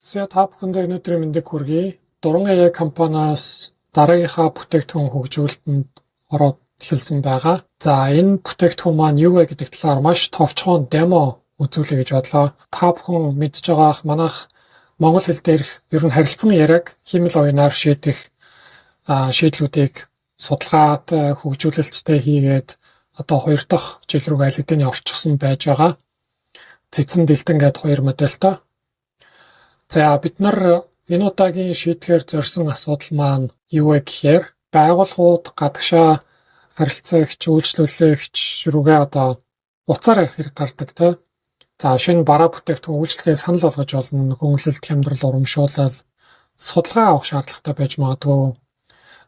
За та бүхэндээ өнөөдрийн мэндийг хүргэе. Дуран AI компаниас дараагийнхаа бүтээгдэхүүн хөгжүүлэлтэнд ороод эхэлсэн байгаа. За энэ бүтээгдэхүүн маань юу вэ гэдэг талаар маш товчхон демо үзүүлэе гэж бодлоо. Та бүхэн мэдж байгаах манайх монгол хэл дээрх ер нь харилцан яриаг химэл оюунаар шийдэх шийдлүүдийг судалгаад хөгжүүлэлттэй хийгээд одоо 2 дахь жил рүү аль хэдийн орчихсон байж байгаа. Цэцэн дэлтэн гэдэг 2 модельтой. За бид нар энэ удаагийн шийдэхээр зорьсон асуудал маань юу вэ гэхээр байгууллагууд гадагшаа харилцаагч, үйлчлүүлэгч рүүгээ одоо уцаар ярих хэрэг гардаг тий. За шинэ бараа бүтээгдэхүүн үйлчлэгээ санал болгож олно, хөнгөлөлт, хямдрал, урамшуулал, судалгаа авах шаардлагатай байж магадгүй.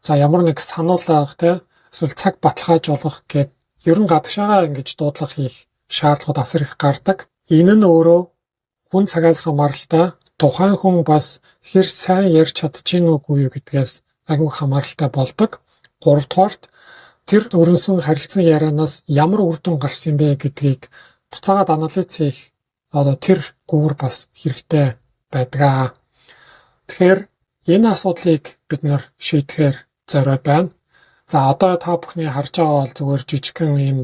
За ямар нэг сануулгах тий эсвэл цаг баталгааж олох гэд ер нь гадагшаагаа ингэж дуудлага хийх шаардлагууд асар их гардаг. Энэ нь өөрөө хүн цагаас хамааралтай тухайн хүн бас хэр сайн ярьж чадчихэв үгүй юу гэдгээс агуу хамааралтай болдог. 3 дугаарт тэр өрнсөн харилцан ярианаас ямар үр дүн гарсан бэ гэдгийг буцаагаад анализ хийх одоо тэр гүүр бас хэрэгтэй байдаг. Тэгэхээр энэ асуудлыг бид нар шийдэхээр зориод байна. За одоо та бүхний харж байгаа бол зүгээр жижигхэн ийм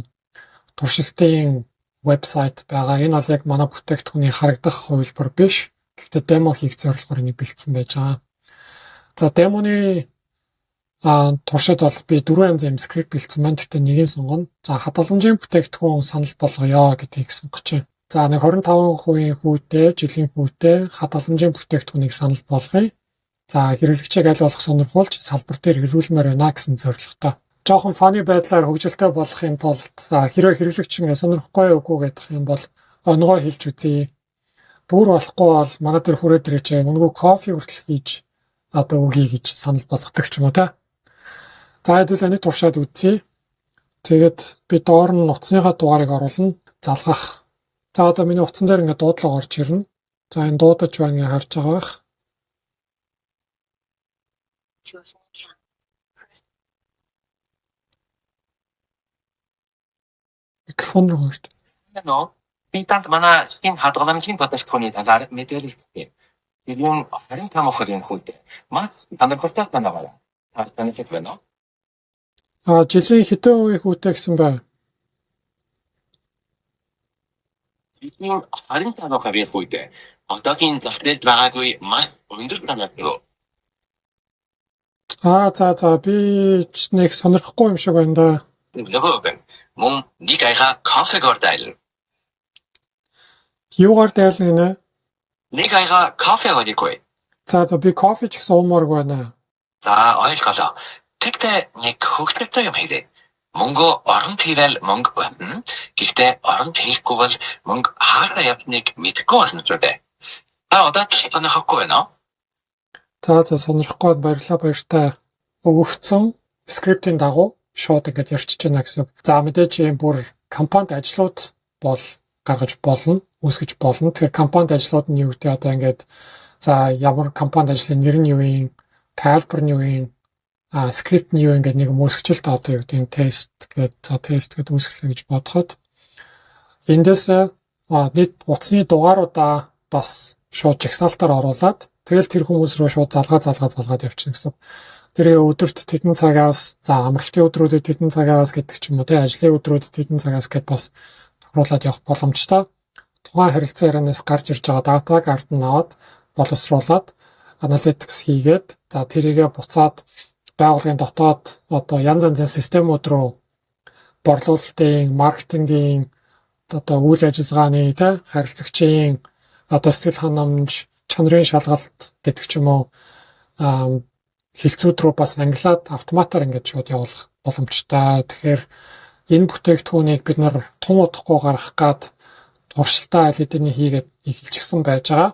туршилтын вебсайт байгаа. Энэ бол яг манай бүтээгдэхүүний харагдах хувилбар биш. Гэхдээ демо хийх зорилгоор энийг бэлдсэн байж байгаа. За демоны туршид бол би 4 янзын скрипт бэлдсэн байна. Гэхдээ нэгийг сонгоно. За хадгаламжийн бүтээгдэхүүн санал болгоё гэдгийг сонгож байна. За нэг 25% хүүтэй, жилийн хүүтэй хадгаламжийн бүтээгдэхүүнийг санал болгоё. За хэрэглэгчийг аль болох сонирхуулж салбар дээр ирүүлмээр байна гэсэн зорилготой. Жохон фаны байдлаар хөгжилтэй болохын тулд хэрвээ хэрэглэгч ингэ сонирхгүй үгүй гэдэг юм бол онгой хэлж үзье. Бүр болохгүй бол манай дээр хүрээд ирээч өнгөө кофе хүртэл хийж одоо өгье гэж санал болгодог ч юм уу та. За хэдүүл энийг туршаад үзье. Тэгээд би доор нь утасныхаа дугаарыг оруулна. Залгах. За одоо миний утсан дээр ингэ дуудлага орж ирнэ. За энэ дуудаж байна гэж харж байгаа бах. Микрофон руу орж. Бинтанд манай хин хадгаламжийн бүтээгдэхүүний талаар мэдээлэл өгье. Эдгээр 25% хүүтэй. Маа танархалтай байна. Танаас байна. Жилийн хэдэн үеийн хүүтэй гэсэн бай. Эдгээр 25% хүүтэй. Одоогийн застрээд байгаагүй маш өндөр танархал. За би нэг сонирхгүй юм шиг байна да. Нөгөө мөн нэг аяга кофегээр дайлна. Юугаар дайлна гинэ? Нэг аяга кофегээр ихгүй. За би кофе ч гэсэн уумааргүй байна. Ойлголоо. Тэгтээ нэг хөвгөлтэй юм хийлээ. Мөнгө оронд хийвэл мөнгө байна. Гэхдээ оронд хийхгүй бол мөнгө хаана явныг мэдэхгүй байна ч үгүй. Одоо сонирхгүй байна. За сонирхгүй баяртай. Өгөгдсөн скриптийн дагуу шууд ингэж ярьчихж байна гэсэн. За мэдээж юм бүр компанид ажлууд бол гаргаж болно, үүсгэж болно. Тэгэхээр компанид ажлууд нь юу гэдэг одоо ингэж за ямар компанид ажлын нэр нь юу юм, тайлбар нь юу юм, скрипт нь юу ингэж нэг үүсгэжэл та одоо юу гэдэг тест гэдэг үүсгэлээ гэж бодоход эндээс нийт утасны дугааруудаа бас шууд жагсаалтаар оруулаад тэгэл тэр хүмүүс рүү шууд залгаад явчихна гэсэн. Тэр өдөрт тэдэн цагаас за амралтын өдрүүдэд тэдэн цагаас гэдэг ч юм уу тий ажлын өдрүүдэд тэдэн цагаас гэд бас тохируулаад явах боломжтой. Тухайн харилцан ярианаас гарч ирж байгаа датаг ард нь аваад боловсруулад аналитикс хийгээд за тэрийгэ буцаад байгууллагын дотоод одоо янз янзын системүүд рүү борлуулалтын, маркетингийн одоо үйл ажиллагааны тий харилцагчийн одоо сэтгэл ханамж, чанарын шалгалт гэдэг ч юм уу хилцүүд рүү бас англиад автоматар ингэж шууд явуулах боломжтой. Тэгэхээр энэ бүтээгдэхүүнийг бид нар тун удахгүй гаргах гад туршилтаа аль хэдийн хийгээд эхэлчихсэн байж байгаа.